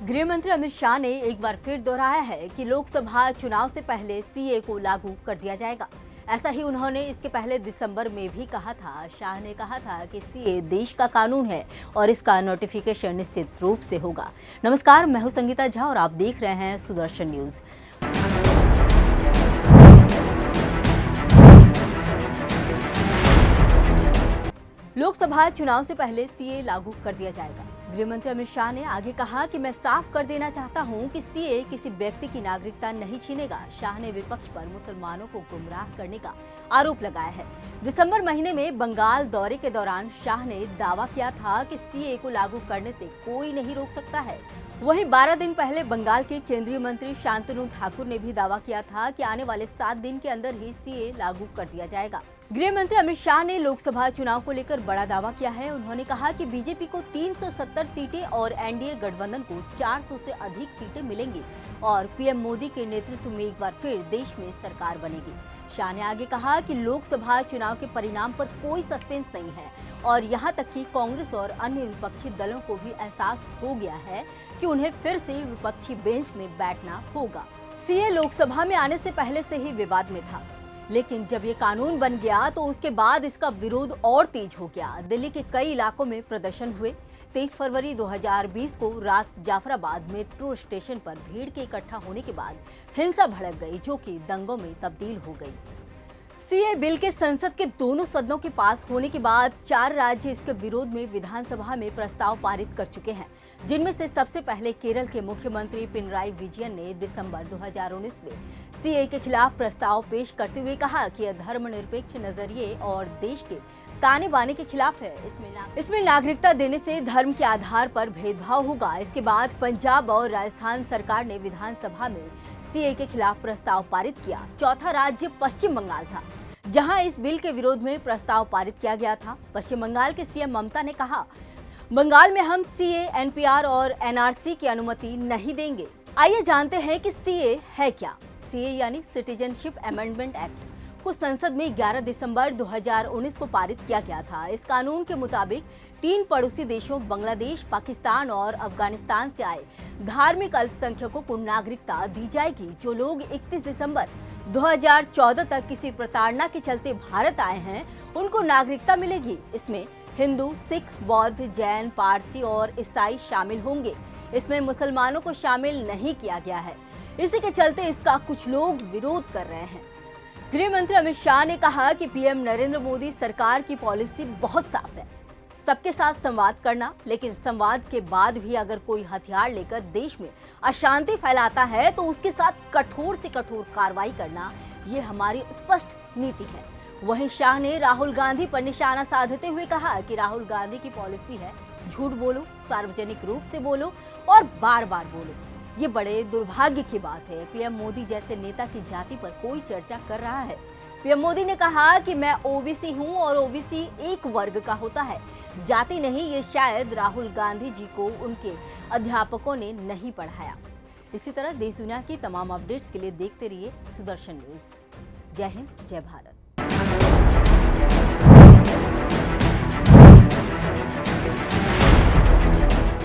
गृह मंत्री अमित शाह ने एक बार फिर दोहराया है कि लोकसभा चुनाव से पहले सीए को लागू कर दिया जाएगा। ऐसा ही उन्होंने इसके पहले दिसंबर में भी कहा था। शाह ने कहा था कि सीए देश का कानून है और इसका नोटिफिकेशन निश्चित रूप से होगा। नमस्कार, मैं हूं संगीता झा और आप देख रहे हैं सुदर्शन न्यूज। लोकसभा चुनाव से पहले सीए लागू कर दिया जाएगा। गृह मंत्री अमित शाह ने आगे कहा कि मैं साफ कर देना चाहता हूं कि सीए किसी व्यक्ति की नागरिकता नहीं छीनेगा। शाह ने विपक्ष पर मुसलमानों को गुमराह करने का आरोप लगाया है। दिसंबर महीने में बंगाल दौरे के दौरान शाह ने दावा किया था कि सीए को लागू करने से कोई नहीं रोक सकता है। वहीं 12 दिन पहले बंगाल के केंद्रीय मंत्री शांतनु ठाकुर ने भी दावा किया था कि आने वाले 7 दिन के अंदर ही सीए लागू कर दिया जाएगा। गृह मंत्री अमित शाह ने लोकसभा चुनाव को लेकर बड़ा दावा किया है। उन्होंने कहा कि बीजेपी को 370 सीटें और एनडीए गठबंधन को 400 से अधिक सीटें मिलेंगी और पीएम मोदी के नेतृत्व में एक बार फिर देश में सरकार बनेगी। शाह ने आगे कहा कि लोकसभा चुनाव के परिणाम पर कोई सस्पेंस नहीं है और यहां तक कि कांग्रेस और अन्य विपक्षी दलों को भी एहसास हो गया है कि उन्हें फिर से विपक्षी बेंच में बैठना होगा। सीए लोकसभा में आने से पहले से ही विवाद में था, लेकिन जब ये कानून बन गया तो उसके बाद इसका विरोध और तेज हो गया। दिल्ली के कई इलाकों में प्रदर्शन हुए। 23 फरवरी 2020 को रात जाफराबाद मेट्रो स्टेशन पर भीड़ के इकट्ठा होने के बाद हिंसा भड़क गई, जो कि दंगों में तब्दील हो गई। सीए बिल के संसद के दोनों सदनों के पास होने के बाद 4 राज्य इसके विरोध में विधानसभा में प्रस्ताव पारित कर चुके हैं, जिनमें से सबसे पहले केरल के मुख्यमंत्री पिनराई विजयन ने दिसंबर 2019 में सीए के खिलाफ प्रस्ताव पेश करते हुए कहा कि यह धर्मनिरपेक्ष नजरिए और देश के ताने बाने के खिलाफ है। इसमें नागरिकता देने से धर्म के आधार पर भेदभाव होगा। इसके बाद पंजाब और राजस्थान सरकार ने विधानसभा में सीए के खिलाफ प्रस्ताव पारित किया। चौथा राज्य पश्चिम बंगाल था, जहां इस बिल के विरोध में प्रस्ताव पारित किया गया था। पश्चिम बंगाल के सीएम ममता ने कहा, बंगाल में हम सीए, एनपीआर और एनआरसी की अनुमति नहीं देंगे। आइए जानते हैं कि सीए है क्या। सीए यानी सिटीजनशिप अमेंडमेंट एक्ट को संसद में 11 दिसंबर 2019 को पारित किया गया था। इस कानून के मुताबिक 3 पड़ोसी देशों बांग्लादेश, पाकिस्तान और अफगानिस्तान से आए धार्मिक अल्पसंख्यकों को नागरिकता दी जाएगी। जो लोग 31 दिसंबर 2014 तक किसी प्रताड़ना के चलते भारत आए हैं, उनको नागरिकता मिलेगी। इसमें हिंदू, सिख, बौद्ध, जैन, पारसी और ईसाई शामिल होंगे। इसमें मुसलमानों को शामिल नहीं किया गया है। इसी के चलते इसका कुछ लोग विरोध कर रहे हैं। गृह मंत्री अमित शाह ने कहा कि पीएम नरेंद्र मोदी सरकार की पॉलिसी बहुत साफ है, सबके साथ संवाद करना, लेकिन संवाद के बाद भी अगर कोई हथियार लेकर देश में अशांति फैलाता है तो उसके साथ कठोर से कठोर कार्रवाई करना, ये हमारी स्पष्ट नीति है। वहीं शाह ने राहुल गांधी पर निशाना साधते हुए कहा कि राहुल गांधी की पॉलिसी है झूठ बोलो, सार्वजनिक रूप से बोलो और बार बार बोलो। ये बड़े दुर्भाग्य की बात है। पीएम मोदी जैसे नेता की जाति पर कोई चर्चा कर रहा है। पीएम मोदी ने कहा कि मैं ओबीसी हूं और ओबीसी एक वर्ग का होता है, जाति नहीं। ये शायद राहुल गांधी जी को उनके अध्यापकों ने नहीं पढ़ाया। इसी तरह देश दुनिया की तमाम अपडेट्स के लिए देखते रहिए सुदर्शन न्यूज। जय हिंद, जय भारत।